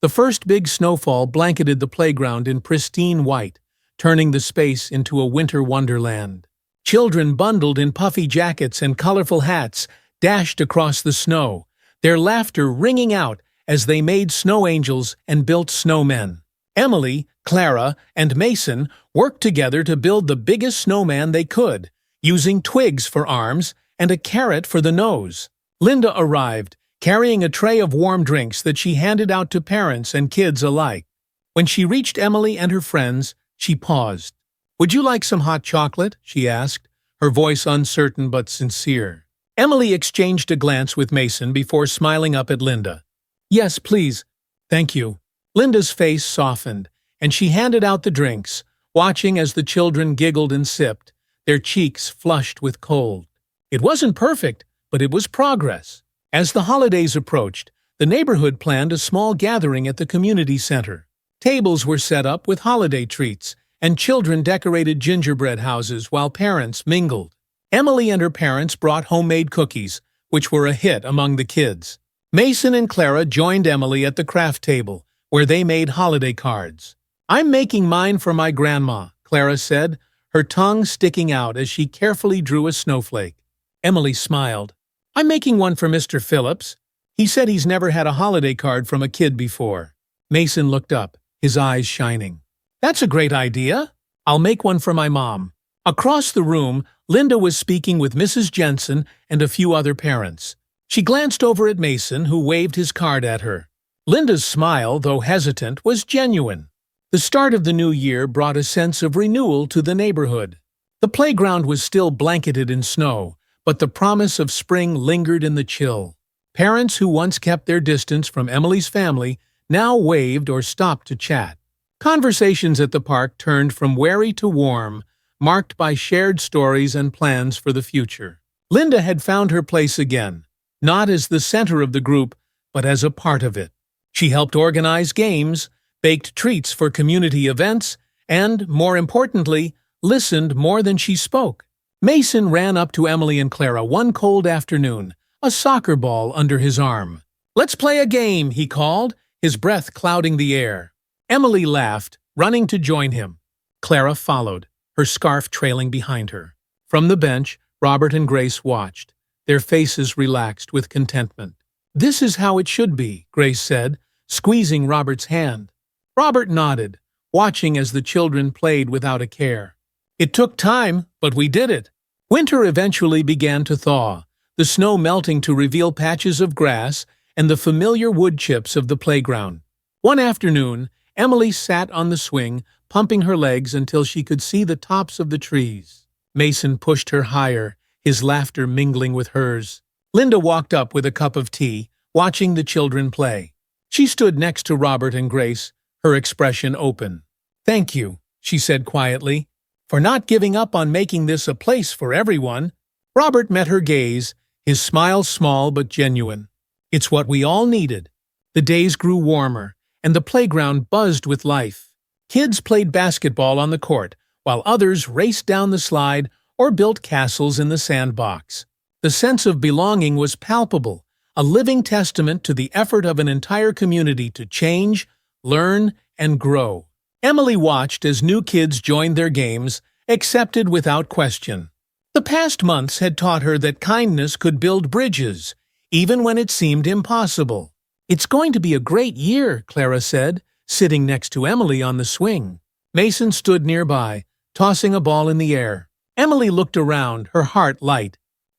The first big snowfall blanketed the playground in pristine white, turning the space into a winter wonderland. Children bundled in puffy jackets and colorful hats dashed across the snow, their laughter ringing out as they made snow angels and built snowmen. Emily, Clara, and Mason worked together to build the biggest snowman they could, using twigs for arms and a carrot for the nose. Linda arrived, carrying a tray of warm drinks that she handed out to parents and kids alike. When she reached Emily and her friends, she paused. "Would you like some hot chocolate?" she asked, her voice uncertain but sincere. Emily exchanged a glance with Mason before smiling up at Linda. "Yes, please. Thank you." Linda's face softened, and she handed out the drinks, watching as the children giggled and sipped, their cheeks flushed with cold. It wasn't perfect, but it was progress. As the holidays approached, the neighborhood planned a small gathering at the community center. Tables were set up with holiday treats, and children decorated gingerbread houses while parents mingled. Emily and her parents brought homemade cookies, which were a hit among the kids. Mason and Clara joined Emily at the craft table, where they made holiday cards. "I'm making mine for my grandma," Clara said, her tongue sticking out as she carefully drew a snowflake. Emily smiled. "I'm making one for Mr. Phillips. He said he's never had a holiday card from a kid before." Mason looked up, his eyes shining. "That's a great idea. I'll make one for my mom." Across the room, Linda was speaking with Mrs. Jensen and a few other parents. She glanced over at Mason, who waved his card at her. Linda's smile, though hesitant, was genuine. The start of the new year brought a sense of renewal to the neighborhood. The playground was still blanketed in snow, but the promise of spring lingered in the chill. Parents who once kept their distance from Emily's family now waved or stopped to chat. Conversations at the park turned from wary to warm, marked by shared stories and plans for the future. Linda had found her place again, not as the center of the group, but as a part of it. She helped organize games, baked treats for community events, and, more importantly, listened more than she spoke. Mason ran up to Emily and Clara one cold afternoon, a soccer ball under his arm. "Let's play a game," he called, his breath clouding the air. Emily laughed, running to join him. Clara followed, her scarf trailing behind her. From the bench, Robert and Grace watched, their faces relaxed with contentment. "This is how it should be," Grace said, squeezing Robert's hand. Robert nodded, watching as the children played without a care. "It took time, but we did it." Winter eventually began to thaw, the snow melting to reveal patches of grass and the familiar wood chips of the playground. One afternoon, Emily sat on the swing, pumping her legs until she could see the tops of the trees. Mason pushed her higher, his laughter mingling with hers. Linda walked up with a cup of tea, watching the children play. She stood next to Robert and Grace, her expression open. "Thank you," she said quietly, "for not giving up on making this a place for everyone." Robert met her gaze, his smile small but genuine. "It's what we all needed." The days grew warmer, and the playground buzzed with life. Kids played basketball on the court, while others raced down the slide or built castles in the sandbox. The sense of belonging was palpable, a living testament to the effort of an entire community to change, learn, and grow. Emily watched as new kids joined their games, accepted without question. The past months had taught her that kindness could build bridges, even when it seemed impossible. "It's going to be a great year," Clara said, sitting next to Emily on the swing. Mason stood nearby, tossing a ball in the air. Emily looked around, her heart light.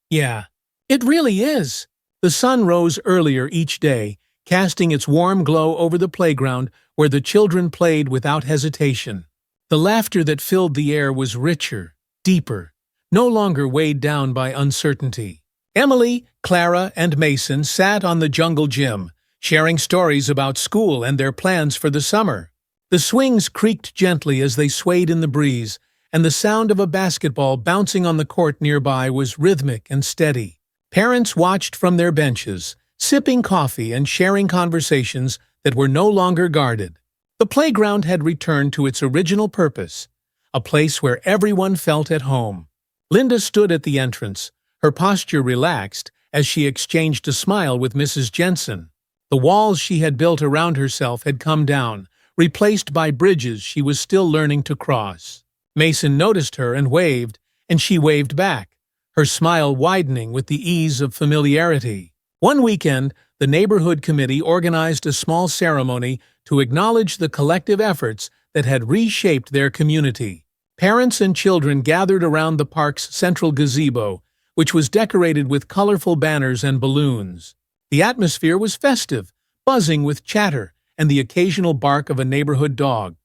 "Yeah, it really is." The sun rose earlier each day, casting its warm glow over the playground where the children played without hesitation. The laughter that filled the air was richer, deeper, no longer weighed down by uncertainty. Emily, Clara, and Mason sat on the jungle gym, sharing stories about school and their plans for the summer. The swings creaked gently as they swayed in the breeze, and the sound of a basketball bouncing on the court nearby was rhythmic and steady. Parents watched from their benches, sipping coffee and sharing conversations that were no longer guarded. The playground had returned to its original purpose, a place where everyone felt at home. Linda stood at the entrance, her posture relaxed as she exchanged a smile with Mrs. Jensen. The walls she had built around herself had come down, replaced by bridges she was still learning to cross. Mason noticed her and she waved back, her smile widening with the ease of familiarity. One weekend, the neighborhood committee organized a small ceremony to acknowledge the collective efforts that had reshaped their community. Parents and children gathered around the park's central gazebo, which was decorated with colorful banners and balloons. The atmosphere was festive, buzzing with chatter and the occasional bark of a neighborhood dog.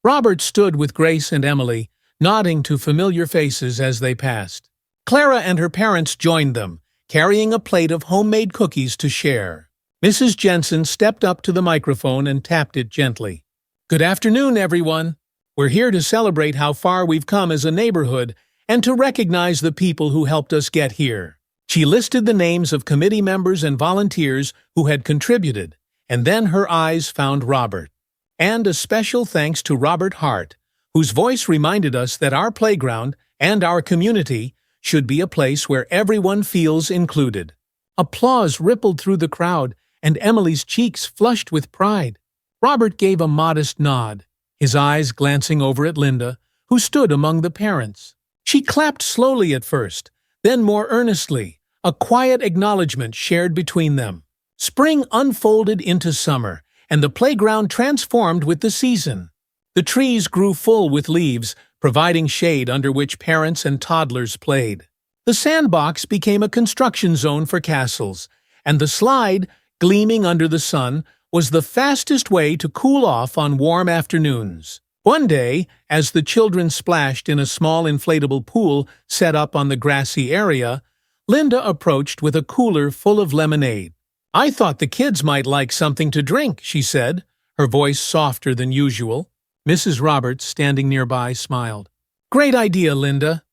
Robert stood with Grace and Emily, nodding to familiar faces as they passed. Clara and her parents joined them, carrying a plate of homemade cookies to share. Mrs. Jensen stepped up to the microphone and tapped it gently. "Good afternoon, everyone. We're here to celebrate how far we've come as a neighborhood and to recognize the people who helped us get here." She listed the names of committee members and volunteers who had contributed, and then her eyes found Robert. "And a special thanks to Robert Hart, whose voice reminded us that our playground and our community should be a place where everyone feels included." Applause rippled through the crowd, and Emily's cheeks flushed with pride. Robert gave a modest nod, his eyes glancing over at Linda, who stood among the parents. She clapped slowly at first, then more earnestly, a quiet acknowledgement shared between them. Spring unfolded into summer, and the playground transformed with the season. The trees grew full with leaves, providing shade under which parents and toddlers played. The sandbox became a construction zone for castles, and the slide, gleaming under the sun, was the fastest way to cool off on warm afternoons. One day, as the children splashed in a small inflatable pool set up on the grassy area, Linda approached with a cooler full of lemonade. "I thought the kids might like something to drink," she said, her voice softer than usual. Mrs. Roberts, standing nearby, smiled. "Great idea, Linda."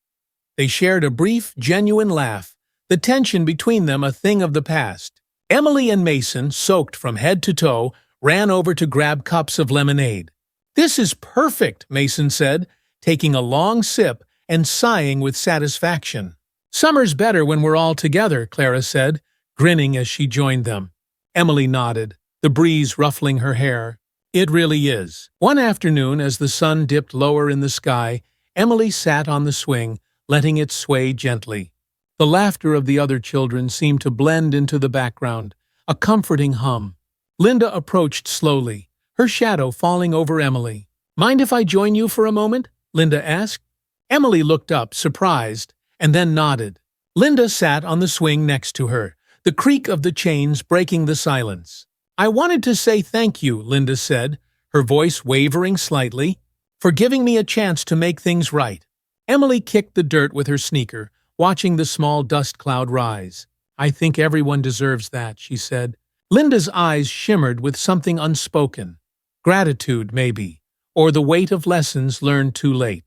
They shared a brief, genuine laugh, the tension between them a thing of the past. Emily and Mason, soaked from head to toe, ran over to grab cups of lemonade. "This is perfect," Mason said, taking a long sip and sighing with satisfaction. "Summer's better when we're all together," Clara said, grinning as she joined them. Emily nodded, the breeze ruffling her hair. "It really is." One afternoon, as the sun dipped lower in the sky, Emily sat on the swing, letting it sway gently. The laughter of the other children seemed to blend into the background, a comforting hum. Linda approached slowly, her shadow falling over Emily. "Mind if I join you for a moment?" Linda asked. Emily looked up, surprised, and then nodded. Linda sat on the swing next to her, the creak of the chains breaking the silence. "I wanted to say thank you," Linda said, her voice wavering slightly, "for giving me a chance to make things right." Emily kicked the dirt with her sneaker, watching the small dust cloud rise. "I think everyone deserves that," she said. Linda's eyes shimmered with something unspoken. Gratitude, maybe, or the weight of lessons learned too late.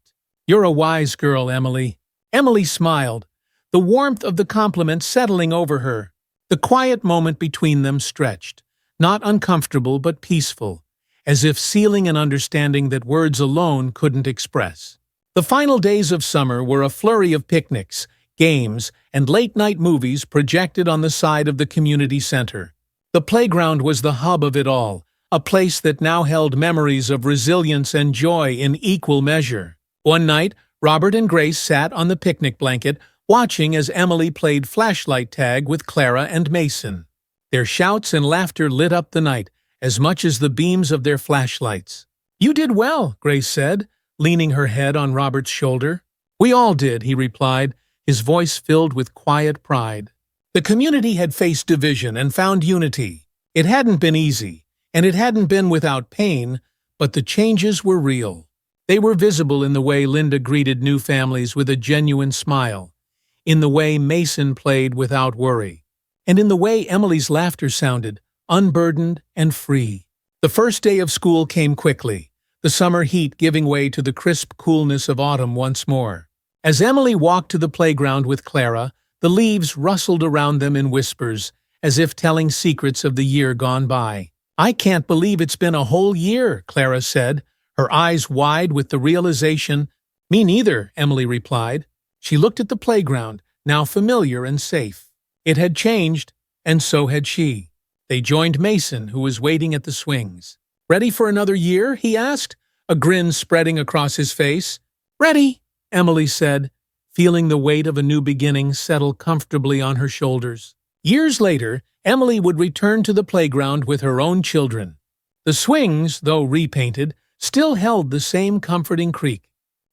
"You're a wise girl, Emily." Emily smiled, the warmth of the compliment settling over her. The quiet moment between them stretched, not uncomfortable but peaceful, as if sealing an understanding that words alone couldn't express. The final days of summer were a flurry of picnics, games, and late-night movies projected on the side of the community center. The playground was the hub of it all, a place that now held memories of resilience and joy in equal measure. One night, Robert and Grace sat on the picnic blanket, watching as Emily played flashlight tag with Clara and Mason. Their shouts and laughter lit up the night, as much as the beams of their flashlights. "You did well," Grace said, leaning her head on Robert's shoulder. "We all did," he replied, his voice filled with quiet pride. The community had faced division and found unity. It hadn't been easy, and it hadn't been without pain, but the changes were real. They were visible in the way Linda greeted new families with a genuine smile, in the way Mason played without worry, and in the way Emily's laughter sounded, unburdened and free. The first day of school came quickly, the summer heat giving way to the crisp coolness of autumn once more. As Emily walked to the playground with Clara, the leaves rustled around them in whispers, as if telling secrets of the year gone by. "I can't believe it's been a whole year," Clara said, her eyes wide with the realization. "Me neither," Emily replied. She looked at the playground, now familiar and safe. It had changed, and so had she. They joined Mason, who was waiting at the swings. "Ready for another year?" he asked, a grin spreading across his face. "Ready," Emily said, feeling the weight of a new beginning settle comfortably on her shoulders. Years later, Emily would return to the playground with her own children. The swings, though repainted, still held the same comforting creak.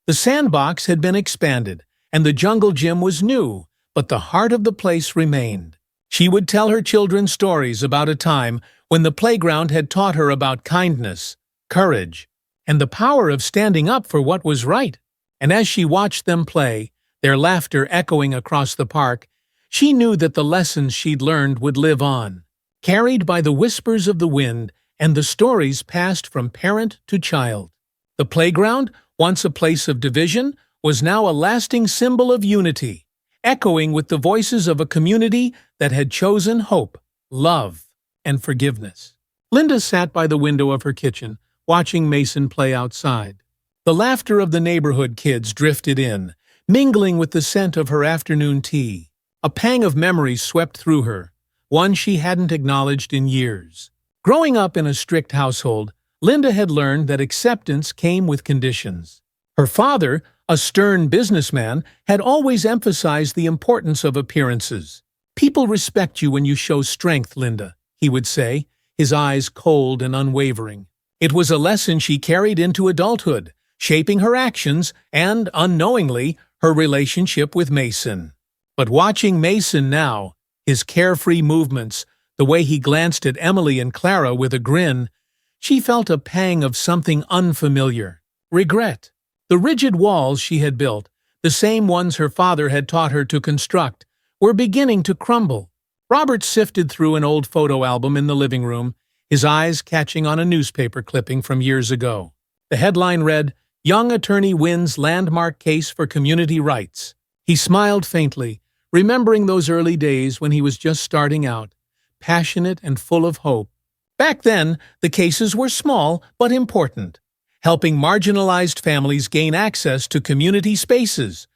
The sandbox had been expanded, and the jungle gym was new, but the heart of the place remained. She would tell her children stories about a time when the playground had taught her about kindness, courage, and the power of standing up for what was right. And as she watched them play, their laughter echoing across the park, she knew that the lessons she'd learned would live on, carried by the whispers of the wind and the stories passed from parent to child. The playground, once a place of division, was now a lasting symbol of unity, echoing with the voices of a community that had chosen hope, love, and forgiveness. Linda sat by the window of her kitchen, watching Mason play outside. The laughter of the neighborhood kids drifted in, mingling with the scent of her afternoon tea. A pang of memory swept through her, one she hadn't acknowledged in years. Growing up in a strict household, Linda had learned that acceptance came with conditions. Her father, a stern businessman, had always emphasized the importance of appearances. "People respect you when you show strength, Linda," he would say, his eyes cold and unwavering. It was a lesson she carried into adulthood, shaping her actions and, unknowingly, her relationship with Mason. But watching Mason now, his carefree movements, the way he glanced at Emily and Clara with a grin, she felt a pang of something unfamiliar. Regret. The rigid walls she had built, the same ones her father had taught her to construct, were beginning to crumble. Robert sifted through an old photo album in the living room, his eyes catching on a newspaper clipping from years ago. The headline read, "Young Attorney Wins Landmark Case for Community Rights." He smiled faintly, remembering those early days when he was just starting out, passionate and full of hope. Back then, the cases were small but important, helping marginalized families gain access to community spaces,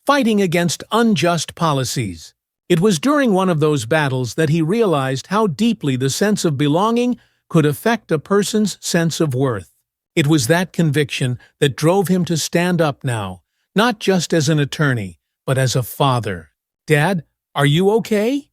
fighting against unjust policies. It was during one of those battles that he realized how deeply the sense of belonging could affect a person's sense of worth. It was that conviction that drove him to stand up now, not just as an attorney, but as a father. "Dad, are you okay?"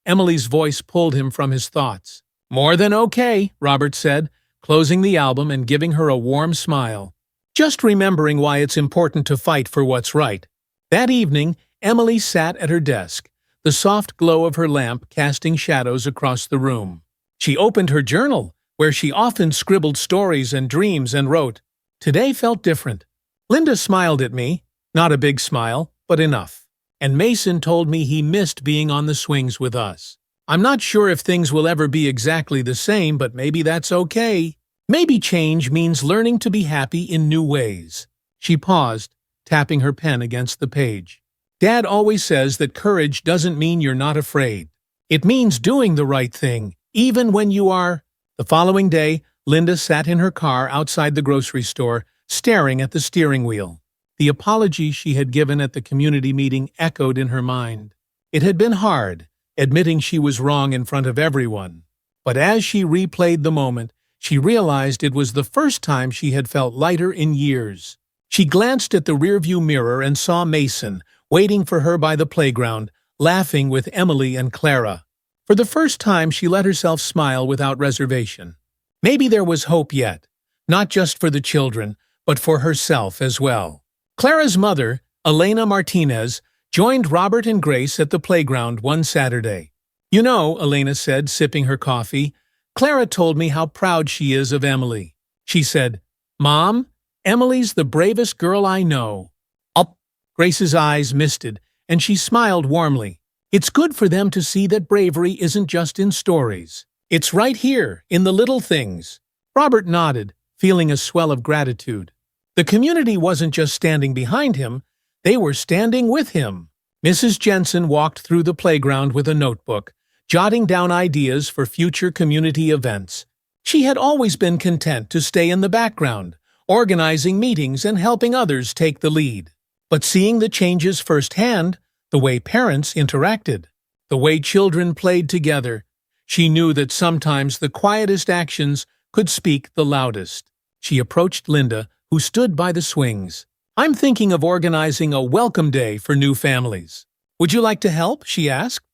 Emily's voice pulled him from his thoughts. "More than okay," Robert said, closing the album and giving her a warm smile. "Just remembering why it's important to fight for what's right." That evening, Emily sat at her desk, the soft glow of her lamp casting shadows across the room. She opened her journal, where she often scribbled stories and dreams, and wrote, "Today felt different." Linda smiled at me, not a big smile, but enough. And Mason told me he missed being on the swings with us. I'm not sure if things will ever be exactly the same, but maybe that's okay. Maybe change means learning to be happy in new ways. She paused, tapping her pen against the page. Dad always says that courage doesn't mean you're not afraid. It means doing the right thing, even when you are. The following day, Linda sat in her car outside the grocery store, staring at the steering wheel. The apology she had given at the community meeting echoed in her mind. It had been hard, admitting she was wrong in front of everyone. But as she replayed the moment, she realized it was the first time she had felt lighter in years. She glanced at the rearview mirror and saw Mason, waiting for her by the playground, laughing with Emily and Clara. For the first time, she let herself smile without reservation. Maybe there was hope yet, not just for the children, but for herself as well. Clara's mother, Elena Martinez, joined Robert and Grace at the playground one Saturday. "You know," Elena said, sipping her coffee, "Clara told me how proud she is of Emily. She said, 'Mom, Emily's the bravest girl I know.'" Up! Grace's eyes misted, and she smiled warmly. "It's good for them to see that bravery isn't just in stories. It's right here, in the little things." Robert nodded, feeling a swell of gratitude. The community wasn't just standing behind him, they were standing with him. Mrs. Jensen walked through the playground with a notebook, jotting down ideas for future community events. She had always been content to stay in the background, organizing meetings and helping others take the lead. But seeing the changes firsthand, the way parents interacted, the way children played together, she knew that sometimes the quietest actions could speak the loudest. She approached Linda, who stood by the swings. "I'm thinking of organizing a welcome day for new families. Would you like to help?" she asked.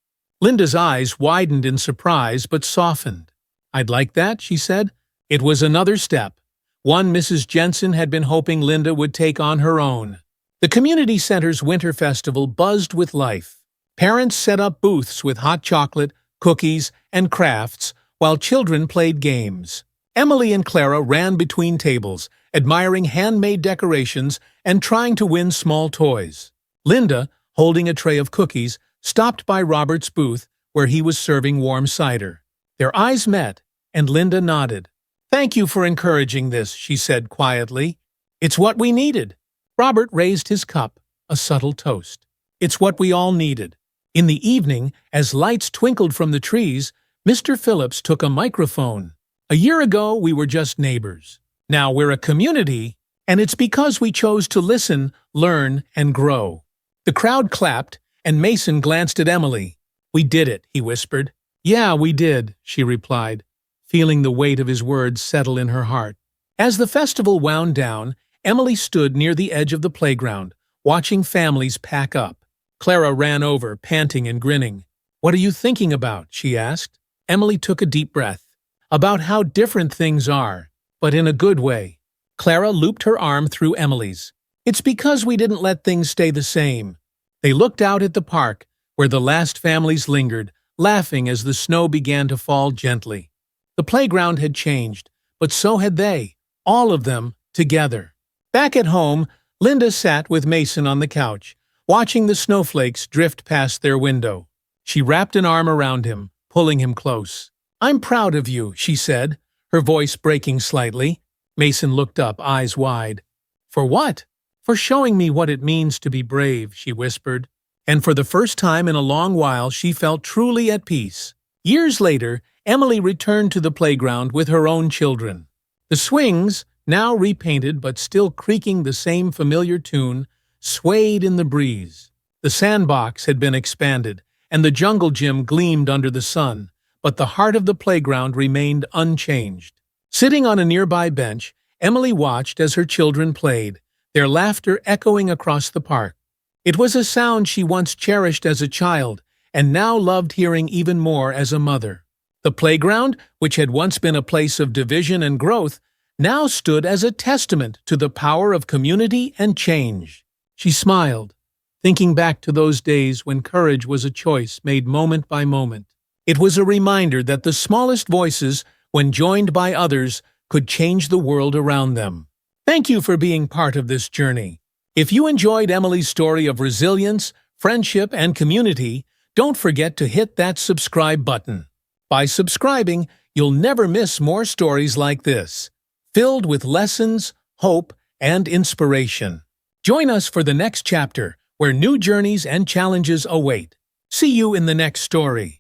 Linda's eyes widened in surprise but softened. "I'd like that," she said. It was another step, one Mrs. Jensen had been hoping Linda would take on her own. The community center's winter festival buzzed with life. Parents set up booths with hot chocolate, cookies, and crafts, while children played games. Emily and Clara ran between tables, admiring handmade decorations and trying to win small toys. Linda, holding a tray of cookies, stopped by Robert's booth where he was serving warm cider. Their eyes met, and Linda nodded. "Thank you for encouraging this," she said quietly. "It's what we needed." Robert raised his cup, a subtle toast. "It's what we all needed." In the evening, as lights twinkled from the trees, Mr. Phillips took a microphone. "A year ago, we were just neighbors. Now we're a community, and it's because we chose to listen, learn, and grow." The crowd clapped, and Mason glanced at Emily. "We did it," he whispered. "Yeah, we did," she replied, feeling the weight of his words settle in her heart. As the festival wound down, Emily stood near the edge of the playground, watching families pack up. Clara ran over, panting and grinning. "What are you thinking about?" she asked. Emily took a deep breath. "About how different things are, but in a good way." Clara looped her arm through Emily's. "It's because we didn't let things stay the same." They looked out at the park, where the last families lingered, laughing as the snow began to fall gently. The playground had changed, but so had they, all of them, together. Back at home, Linda sat with Mason on the couch, watching the snowflakes drift past their window. She wrapped an arm around him, pulling him close. "I'm proud of you," she said, her voice breaking slightly. Mason looked up, eyes wide. "For what?" "For showing me what it means to be brave," she whispered. And for the first time in a long while, she felt truly at peace. Years later, Emily returned to the playground with her own children. The swings, now repainted but still creaking the same familiar tune, swayed in the breeze. The sandbox had been expanded, and the jungle gym gleamed under the sun, but the heart of the playground remained unchanged. Sitting on a nearby bench, Emily watched as her children played, their laughter echoing across the park. It was a sound she once cherished as a child, and now loved hearing even more as a mother. The playground, which had once been a place of division and growth, now stood as a testament to the power of community and change. She smiled. thinking back to those days when courage was a choice made moment by moment. It was a reminder that the smallest voices, when joined by others, could change the world around them. Thank you for being part of this journey. If you enjoyed Emily's story of resilience, friendship, and community, don't forget to hit that subscribe button. By subscribing, you'll never miss more stories like this, filled with lessons, hope, and inspiration. Join us for the next chapter, where new journeys and challenges await. See you in the next story.